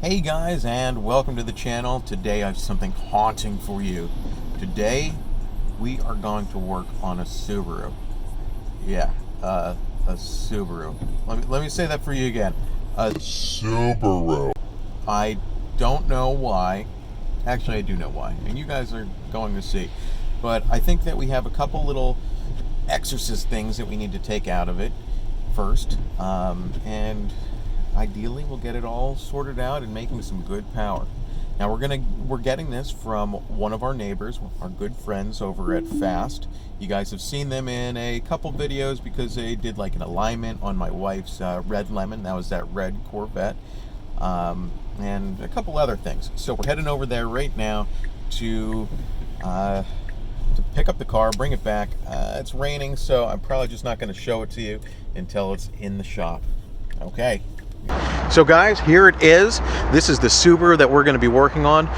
Hey guys, and welcome to the channel. Today I have something haunting for you. Today we are going to work on a Subaru. Yeah, a Subaru. Let me say that for you again. A Subaru. I don't know why. Actually, I do know why, and you guys are going to see. But I think that we have a couple little exorcist things that we need to take out of it first, and ideally we'll get it all sorted out and making some good power. Now we're getting this from one of our neighbors, our good friends over at Fast. You guys have seen them in a couple videos because they did like an alignment on my wife's red lemon. That was that red Corvette, and a couple other things. So we're heading over there right now to pick up the car, bring it back. It's raining, so I'm probably just not going to show it to you until it's in the shop. Okay. So guys, here it is. This is the Subaru that we're going to be working on.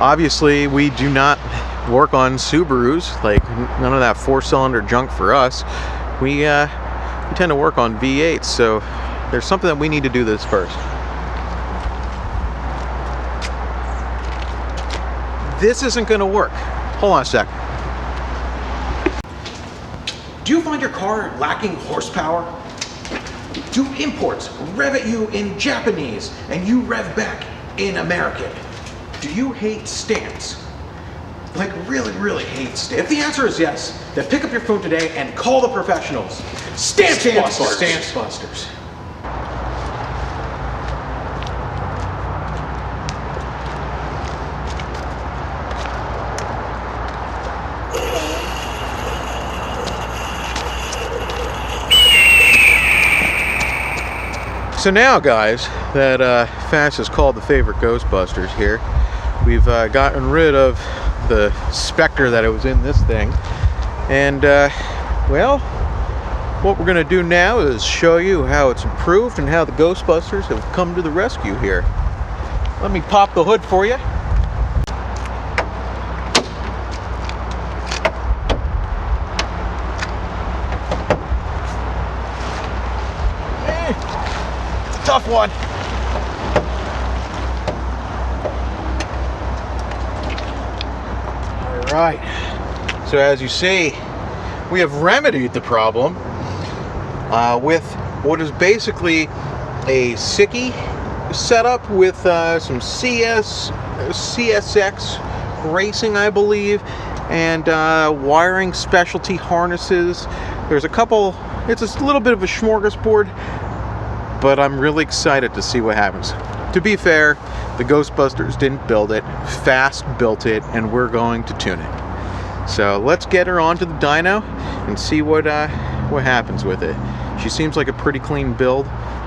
Obviously, we do not work on Subarus, like none of that four-cylinder junk for us. We tend to work on V8s, so there's something that we need to do this first. This isn't going to work. Hold on a sec. Do you find your car lacking horsepower? Do imports rev at you in Japanese and you rev back in American? Do you hate stamps? Like really hate stamps? If the answer is yes, then pick up your phone today and call the professionals. Stamp Busters! Stamp Busters. So now, guys, that Fast is called the favorite Ghostbusters here, we've gotten rid of the specter that it was in this thing, and well, what we're going to do now is show you how it's improved and how the Ghostbusters have come to the rescue here. Let me pop the hood for you. Tough one. All right. So as you see, we have remedied the problem with what is basically a Sickie setup with some CSX racing, I believe, and wiring specialty harnesses. There's a couple. It's a little bit of a smorgasbord, but I'm really excited to see what happens. To be fair, the Ghostbusters didn't build it, Fast built it, and we're going to tune it. So let's get her onto the dyno and see what happens with it. She seems like a pretty clean build.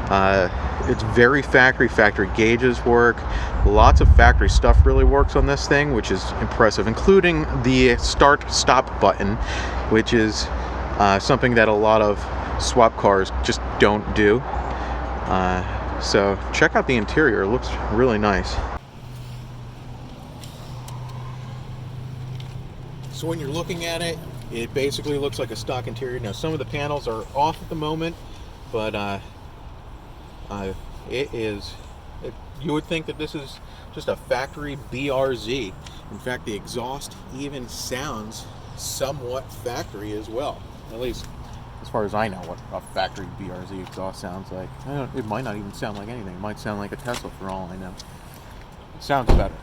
It's very factory gauges work. Lots of factory stuff really works on this thing, which is impressive, including the start-stop button, which is something that a lot of swap cars just don't do. So check out the interior, it looks really nice. So when you're looking at it, it basically looks like a stock interior. Now some of the panels are off at the moment, but you would think that this is just a factory BRZ. In fact, the exhaust even sounds somewhat factory as well, at least as far as I know what a factory BRZ exhaust sounds like. It might not even sound like anything. It might sound like a Tesla for all I know. It sounds better.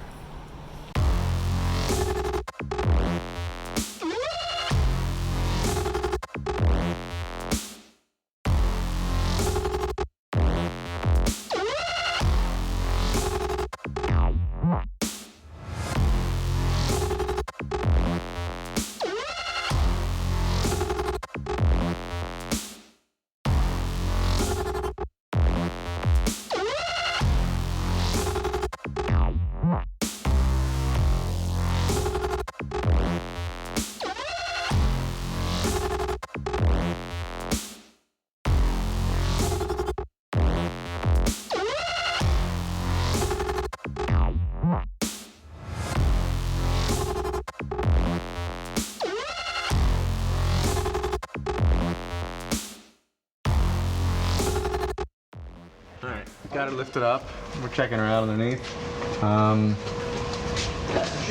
Alright, got it lifted up. We're checking her out underneath.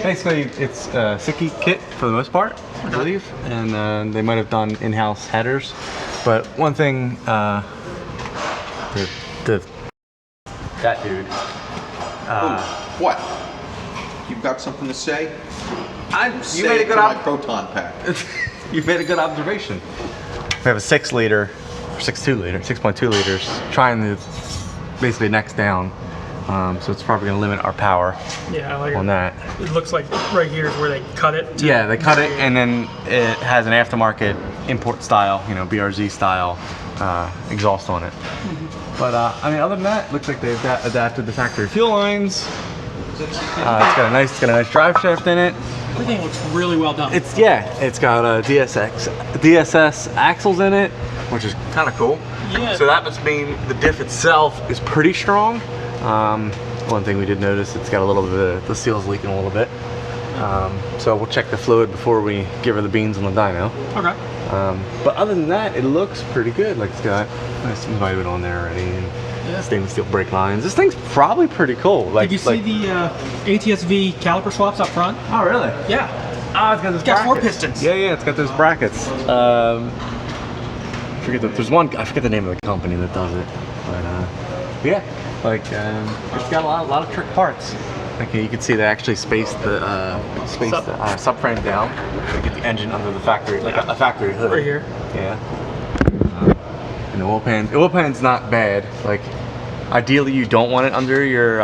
Basically, it's a Sicky kit for the most part, I believe. And they might have done in-house headers. But one thing, that dude. What? You've got something to say? You made a good my proton pack. You made a good observation. We have a 6 liter, or 6.2 liter, 6.2 liters, trying to basically next down. So it's probably going to limit our power on that. It looks like right here is where they cut it. Yeah, they cut it, and then it has an aftermarket import style, you know, BRZ style exhaust on it. But I mean, other than that, it looks like they've adapted the factory fuel lines. It's got a nice drive shaft in it. Everything looks really well done. It's got DSS axles in it, which is kind of cool. Yeah. So that must mean the diff itself is pretty strong. One thing we did notice, it's got a little bit of the seal's leaking a little bit. So we'll check the fluid before we give her the beans on the dyno. Okay. But other than that, it looks pretty good. Like it's got some vitamin on there already, and stainless steel brake lines. This thing's probably pretty cool. Like, did you see the CTS-V caliper swaps up front? Oh, really? Yeah. Oh, it's got those It's got 4 brackets. pistons. Yeah, it's got those brackets. There's one, I forget the name of the company that does it, but yeah, like it's got a lot of trick parts. Okay, you can see they actually spaced the subframe down to get the engine under the factory, like a factory hood. Right here. Yeah. And the oil pan's not bad. Like, ideally you don't want it under your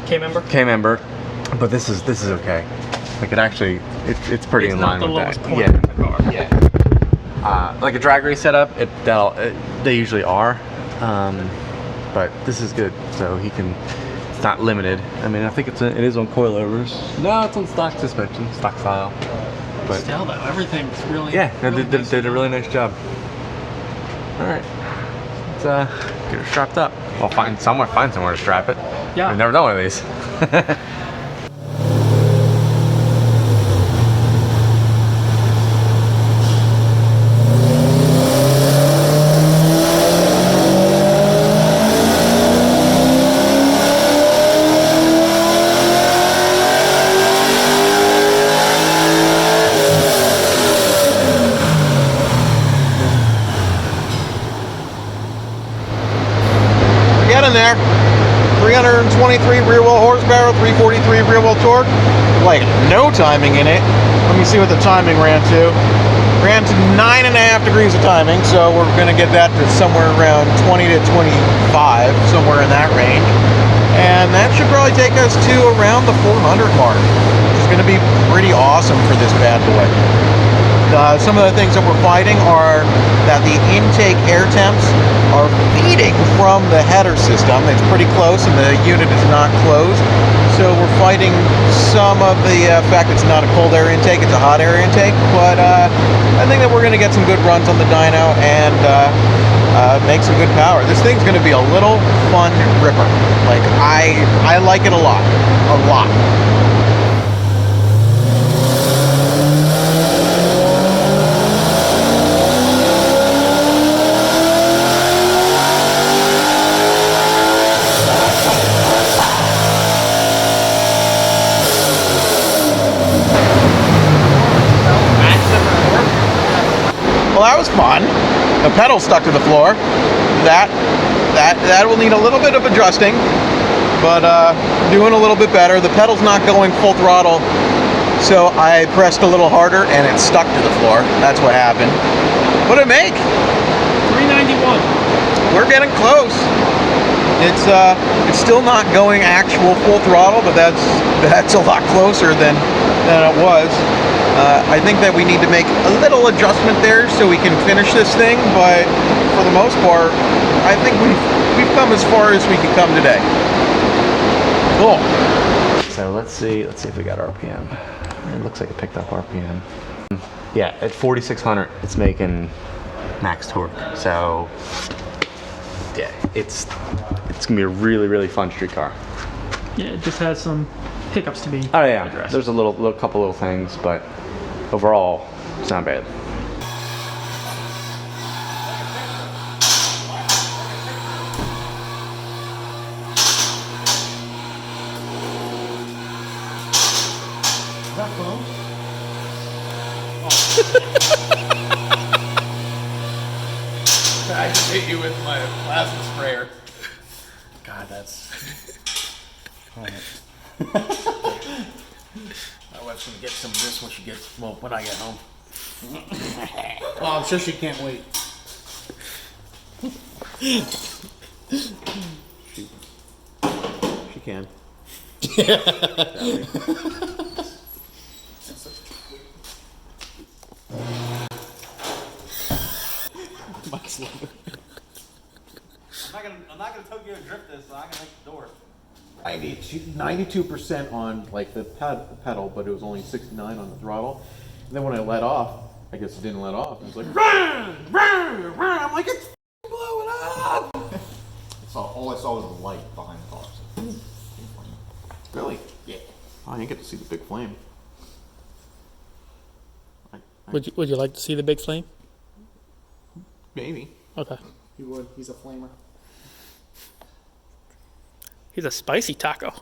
K-member, but this is okay. Like it actually, it's pretty in line with that. Point in the car. Yeah. Like a drag race setup, they usually are, but this is good. So it's not limited. I mean, I think it is on coilovers. No, it's on stock suspension, stock style. But still, though, everything's really they did a really nice job. All right, let's get her strapped up. I'll find somewhere to strap it. Yeah. I've never done one of these. There, 323 rear wheel horsepower, 343 rear wheel torque, like no timing in it. Let me see what the timing ran to. Ran to 9.5 degrees of timing, so we're gonna get that to somewhere around 20 to 25, somewhere in that range. And that should probably take us to around the 400 mark, which is gonna be pretty awesome for this bad boy. Some of the things that we're fighting are that the intake air temps are feeding from the header system. It's pretty close and the unit is not closed. So we're fighting some of the fact it's not a cold air intake, it's a hot air intake. But I think that we're going to get some good runs on the dyno and make some good power. This thing's going to be a little fun ripper. Like, I like it a lot. A lot. Well, that was fun. The pedal stuck to the floor. That will need a little bit of adjusting, but doing a little bit better. The pedal's not going full throttle, so I pressed a little harder and it stuck to the floor. That's what happened. What did it make? 391. We're getting close. It's still not going actual full throttle, but that's a lot closer than it was. I think that we need to make a little adjustment there so we can finish this thing, but for the most part, I think we've come as far as we can come today. Cool. So let's see if we got RPM. It looks like it picked up RPM. Yeah, at 4,600, it's making max torque. So yeah, it's gonna be a really, really fun street car. Yeah, it just has some hiccups to be addressed. There's a couple little things, but overall, it's not bad. that foam? I just hit you with my plasma sprayer. God, that's... My wife's gonna get some of this when she gets, well, when I get home. Well, I'm sure she can't wait. She can. I'm not gonna Tokyo drift this, so I'm gonna make the door. 92% on like the pedal, but it was only 69 on the throttle. And then when I let off, I guess it didn't let off. It was like, run, run, run. I'm like, it's blowing up. All I saw was the light behind the car. So. Really? Yeah. Oh, I didn't get to see the big flame. Would you like to see the big flame? Maybe. Okay. He would. He's a flamer. He's a spicy taco.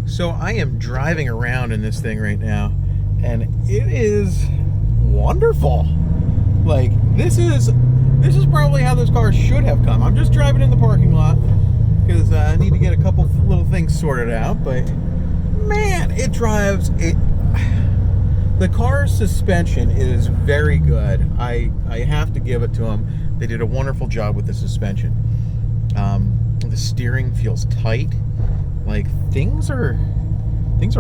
So I am driving around in this thing right now, and it is wonderful. Like, this is probably how this car should have come. I'm just driving in the parking lot because I need to get a couple little things sorted out, but man, it drives it. The car's suspension is very good. I have to give it to them. They did a wonderful job with the suspension. The steering feels tight. Like, things are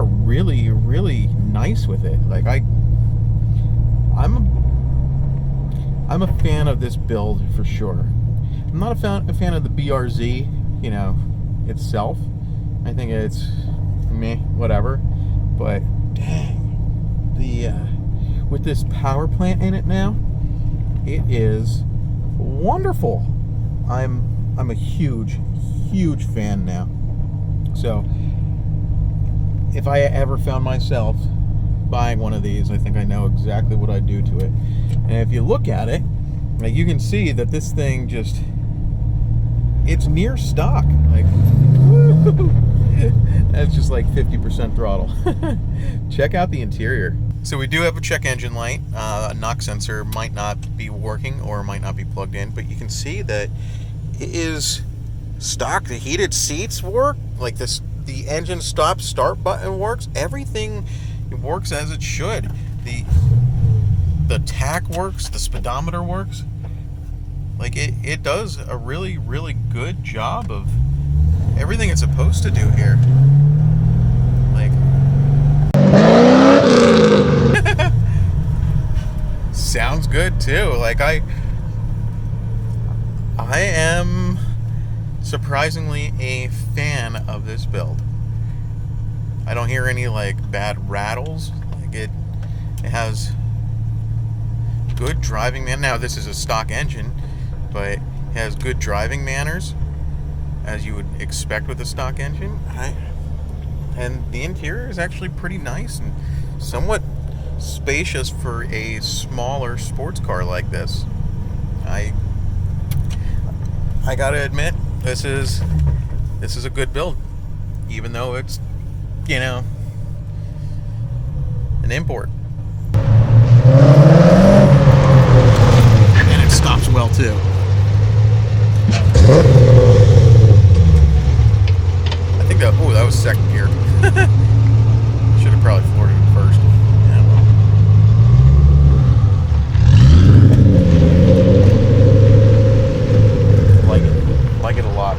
really, really nice with it. Like, I'm a fan of this build for sure. I'm not a fan of the BRZ, you know, itself. I think it's meh, whatever. But dang, with this power plant in it now, it is wonderful. I'm a huge fan now. So if I ever found myself buying one of these, I think I know exactly what I'd do to it. And if you look at it, like, you can see that this thing just, it's near stock. Like, woo! That's just like 50% throttle. Check out the interior. So we do have a check engine light. A knock sensor might not be working or might not be plugged in, but you can see that it is stock. The heated seats work. Like, this, the engine start button works. Everything works as it should. The tach works. The speedometer works. Like, it does a really, really good job of everything it's supposed to do here. Like, sounds good too. Like, I am surprisingly a fan of this build. I don't hear any like bad rattles. Like, it has good driving man. Now, this is a stock engine, but it has good driving manners, as you would expect with a stock engine. And the interior is actually pretty nice and somewhat spacious for a smaller sports car like this. I gotta admit, this is a good build, even though it's, you know, an import. And it stops well too. I think that was second gear. Should have probably floored it first. Yeah, well. Like it a lot.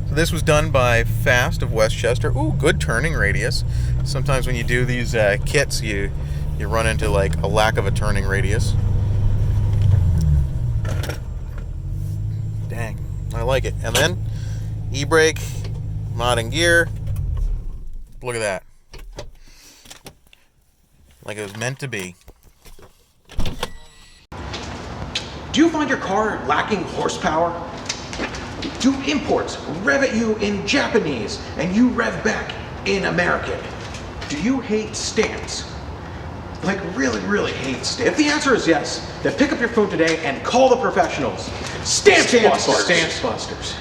So this was done by Fast of Westchester. Ooh, good turning radius. Sometimes when you do these kits, you run into like a lack of a turning radius. Dang, I like it. And then e-brake, mod and gear. Look at that. Like it was meant to be. Do you find your car lacking horsepower? Do imports rev at you in Japanese and you rev back in American? Do you hate stamps? Like really, really hate stamps? If the answer is yes, then pick up your phone today and call the professionals. Stamp Busters! Stamp Busters.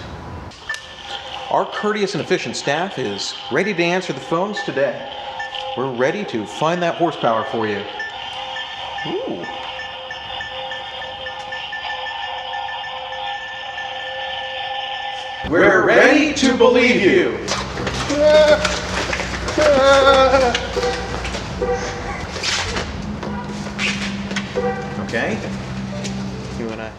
Our courteous and efficient staff is ready to answer the phones today. We're ready to find that horsepower for you. Ooh. We're ready to believe you. Okay. You wanna